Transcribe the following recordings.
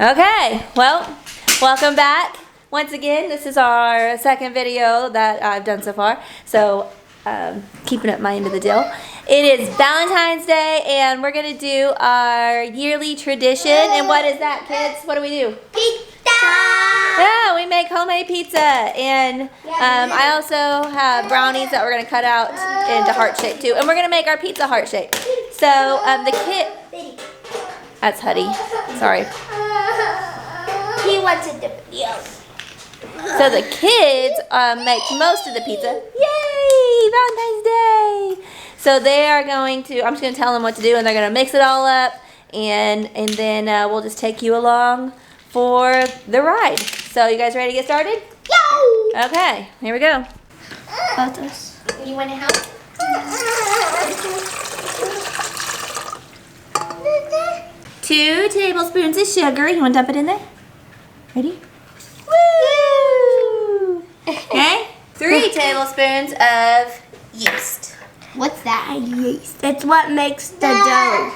Okay, well, welcome back. Once again, this is our second video that I've done so far. So, keeping up my end of the deal. It is Valentine's Day, and we're going to do our yearly tradition. And what is that, kids? What do we do? Pizza! Yeah, we make homemade pizza. And I also have brownies that we're going to cut out into heart shape, too. And we're going to make our pizza heart shape. So, the kid... That's Huddy. Sorry. He wants a video. So the kids make most of the pizza. Yay! Valentine's Day! So they are going to, I'm just going to tell them what to do, and they're going to mix it all up, and then we'll just take you along for the ride. So you guys ready to get started? Yo! Okay, here we go. Both of us. You want to help? 2 tablespoons of sugar. You want to dump it in there? Ready? Woo! Okay. 3 tablespoons of yeast. What's that? Yeast. It's what makes the dough.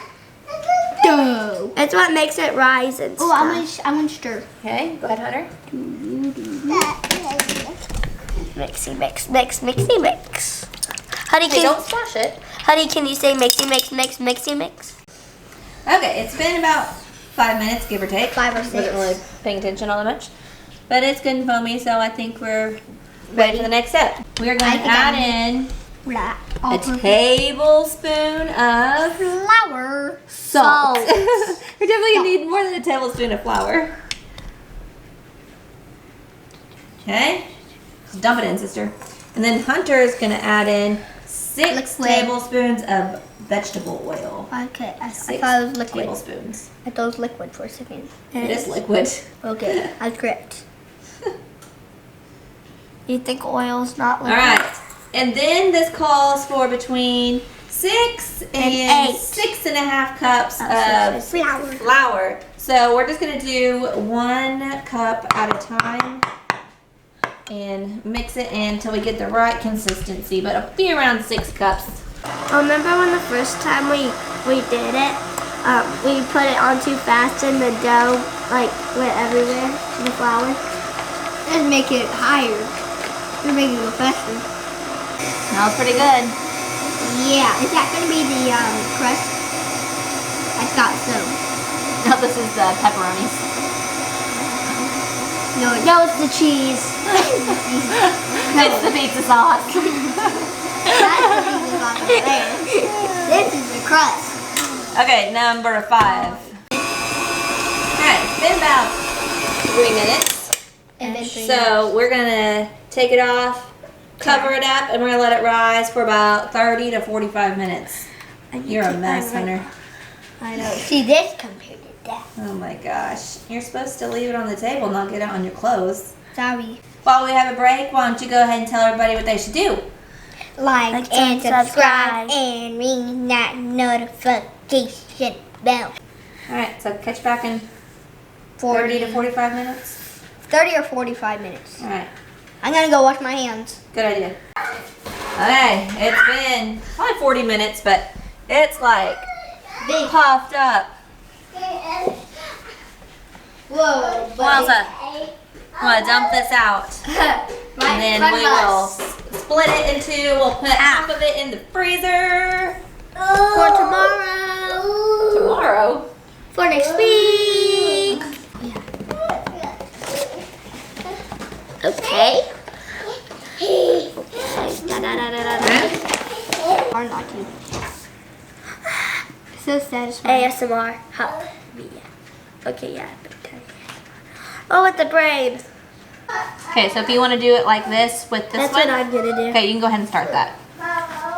Dough. It's what makes it rise and stuff. Oh, I'm gonna stir. Okay, go ahead, Hunter. Mixy mix, mixy mix. Honey, Okay, don't smash it. Honey, can you say mixy mix, mixy mix? Okay, it's been about 5 minutes, give or take. 5 or 6. Wasn't really paying attention all that much. But it's good and foamy, so I think we're ready for the next step. We're going to add in a tablespoon of flour. salt. We're definitely going to need more than a tablespoon of flour. Okay, just dump it in, sister. And then Hunter is going to add in 6 tablespoons of vegetable oil. Okay, I 6 thought it was liquid. tablespoons. I thought it was liquid for a second. It is liquid. Okay, I was correct. You think oil's not All liquid? right, and then this calls for between 6 and 8. 6.5 cups of flour. So we're just gonna do 1 cup at a time and mix it in until we get the right consistency, but it'll be around 6 cups. I remember when the first time we did it, we put it on too fast and the dough like went everywhere in the flour. Let's make it higher. We're making it faster. Smells pretty good. Yeah, is that gonna be the crust? I thought so. No, this is the pepperonis. No, it's the cheese. It's the pizza sauce. That's the pizza sauce over there. This is the crust. Okay, number 5. Alright, it's been about 3 minutes. And then 3 So we're gonna take it off, cover it up, and we're gonna let it rise for about 30 to 45 minutes. You're a mess, Hunter. I know. See this compared to that. Oh my gosh. You're supposed to leave it on the table, not get it on your clothes. Sorry. While we have a break, why don't you go ahead and tell everybody what they should do? Like and subscribe and ring that notification bell. Alright, so catch back in 30 to 45 minutes. 30 or 45 minutes. Alright, I'm gonna go wash my hands. good idea. Okay, it's been probably 40 minutes, but it's like Big. puffed up. Whoa. Wowza. I'm gonna dump this out. And then we will split it into, we'll put half of it in the freezer. For tomorrow. Tomorrow? For next week. Okay. Or not you. So satisfying. ASMR. Hop. Yeah. Okay, yeah. Oh, with the braid. Okay, so if you want to do it like this with this That's one. what I'm gonna do. Okay, you can go ahead and start that.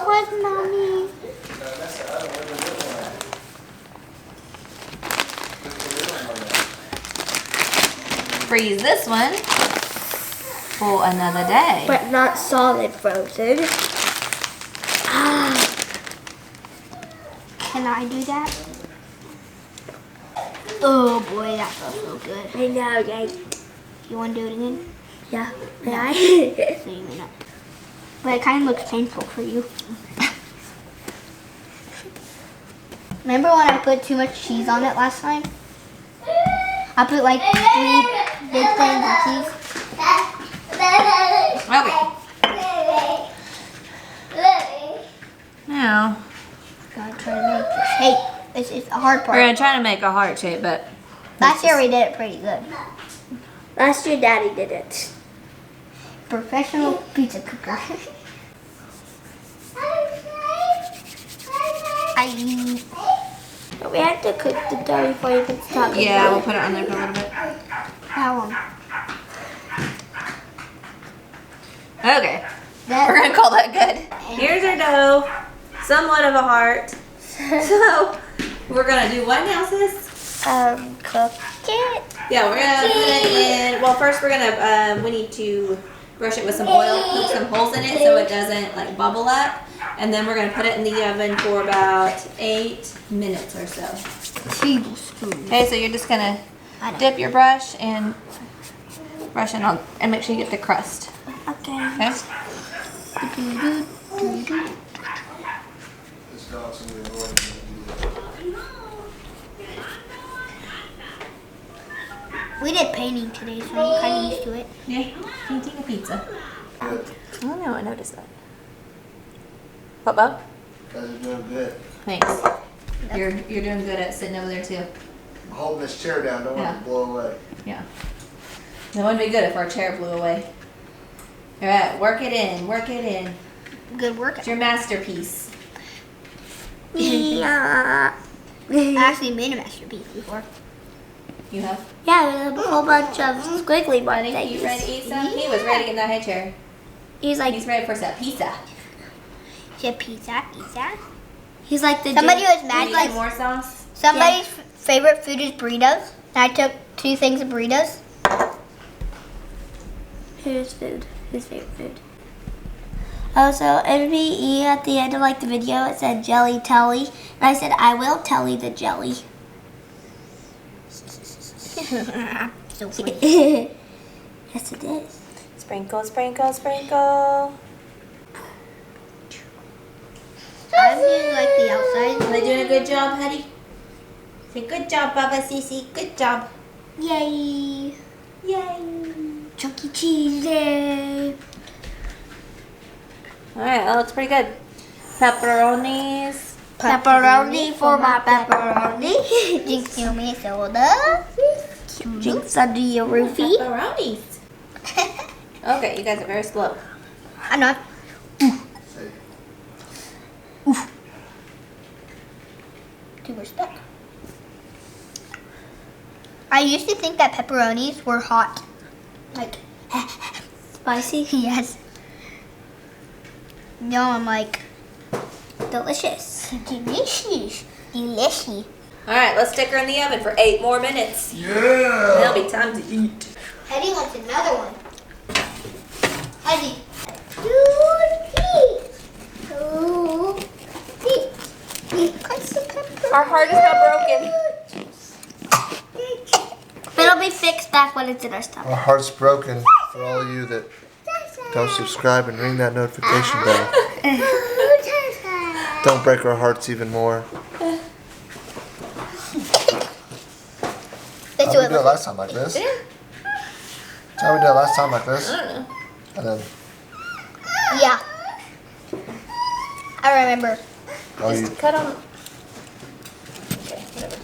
What, mommy? Freeze this one for another day. But not solid frozen. Ah. Can I do that? Oh boy, that feels so good. I know, right? You want to do it again? Yeah. May I? So you may not. But it kind of looks painful for you. Remember when I put too much cheese on it last time? I put like 3 big things of cheese. Okay. Now, Gotta try to make this. Hey, it's a hard we're part. gonna try to make a heart shape, but Last year we did it pretty good. Last year, Daddy did it. Professional pizza cooker. But we have to cook the dough before you can start. the yeah, dough. we'll put it on there for a little bit. How long? Okay, we're gonna call that good. Here's our dough, somewhat of a heart. So we're gonna do what now, sis? Cook it. Yeah, we're gonna put it in. Well, first we're gonna we need to brush it with some oil, poke some holes in it so it doesn't like bubble up, and then we're gonna put it in the oven for about 8 minutes or so. Tablespoon. Okay, so you're just gonna dip your brush and brush it on, and make sure you get the crust. Okay. Okay. We did painting today, so I'm kind of used to it. Yeah, painting a pizza. I don't know. I noticed that. What, Bob? You guys are doing good. Thanks. You're doing good at sitting over there too. I'm holding this chair down, don't want it to blow away. Yeah. It wouldn't be good if our chair blew away. All right, work it in. Work it in. Good work. It's your masterpiece. Yeah. I actually made a masterpiece before. You have? Yeah, we have a whole bunch of squiggly ones. Buddy, you ready to eat some? He was ready to get in that high chair. He's like, He's ready for some pizza. She had pizza. he's like the Somebody dude- was You mad need like some more sauce? somebody's favorite food is burritos. And I took 2 things of burritos. Whose food? Whose favorite food? Oh, so MVE at the end of like the video, it said jelly telly, and I said I will telly the jelly. So funny. Yes, it is. Sprinkle, sprinkle, sprinkle. I'm doing like the outside. Are they doing a good job, Hetty? Say good job, Baba Cece. Good job. Yay! Yay. Chuck E. Cheese day. All right, that looks pretty good. Pepperonis. Pepperoni for my pepperoni. Jinx you me soda. Drinks under your roofie. Pepperonis. Okay, you guys are very slow. I'm not. Too much stuck. I used to think that pepperonis were hot. Like, Spicy. yes. No, I'm like, Delicious. delicious. Delicious. All right, let's stick her in the oven for 8 more minutes. Yeah! There'll be time to eat. Eddie wants another one. Eddie. Our heart is not broken. It'll be fixed back when it's in our stomach. My heart's broken for all of you that don't subscribe and ring that notification bell. Don't break our hearts even more. Let's How do we it. did it last time like this? How we did it last time like this? I don't know. And then, Yeah. I remember. oh, you, Cut on. Okay, whatever.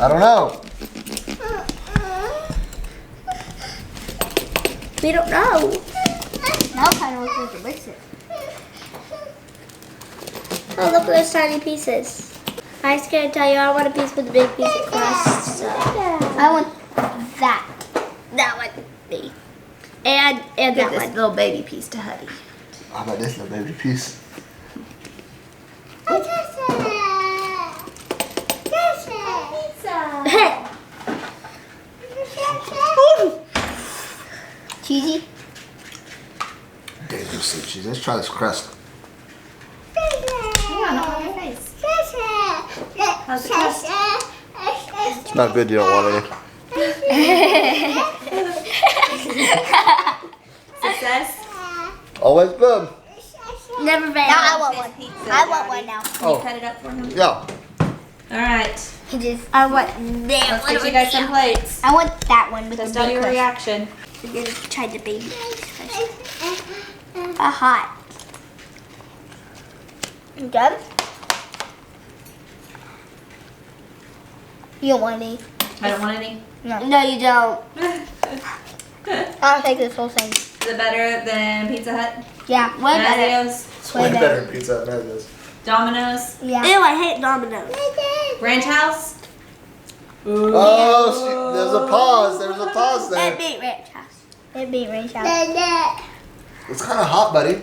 I don't know. We don't know. Now kind of looks like a biscuit. Oh, look at those tiny pieces. I was gonna tell you I want a piece with a big piece of crust. So. I want that. That one, me. And Give that this one. little baby piece to Huddy. How about this little baby piece? Cheesy. Okay, let's see, cheese. Let's try this crust. How's the crust? It's not good, you don't want any. Success? Always good. Never fail. Now I want one. Pizza, I want Daddy. one now. Can you cut it up for him? Yeah. All right. I want that Let's one. get you guys some plates. I want that one with Test the out big your crust. reaction. We're gonna try the baby first. Hot. You done? You don't want any? I don't want any. No, you don't. I'll take this whole thing. Is it better than Pizza Hut? Yeah, way better. Mazio's? It's way better than Pizza Hut Mazio's. Domino's? Yeah. Ew, I hate Domino's. Ranch House? Oh, there's a pause. There's a pause It there. beat Ranch House. It beat Ranch House. It's kind of hot, buddy.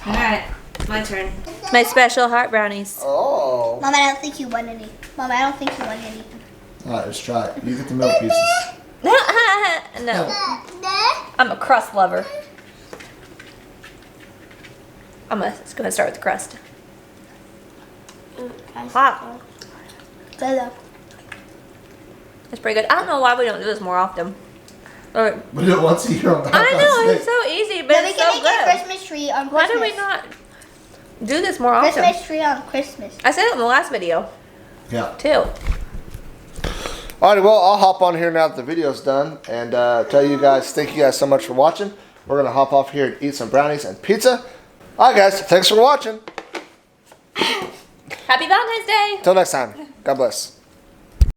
All right. My turn. My special heart brownies. Oh. Mom, I don't think you want any. Mom, I don't think you want any. All right, let's try it. You get the milk pieces. No. I'm a crust lover. Let's go ahead and start with the crust. Hot. Good though. It's pretty good. I don't know why we don't do this more often. Or, We do it once a year on I Valentine's know, Day. it's so easy, but Then we it's can so make a good. Christmas tree on Why Christmas. do we not do this more often? Christmas tree on Christmas. I said it in the last video, Yeah. too. Alrighty, well, I'll hop on here now that the video's done and tell you guys, thank you guys so much for watching. We're going to hop off here and eat some brownies and pizza. Alright, guys, thanks for watching. Happy Valentine's Day! Till next time, God bless.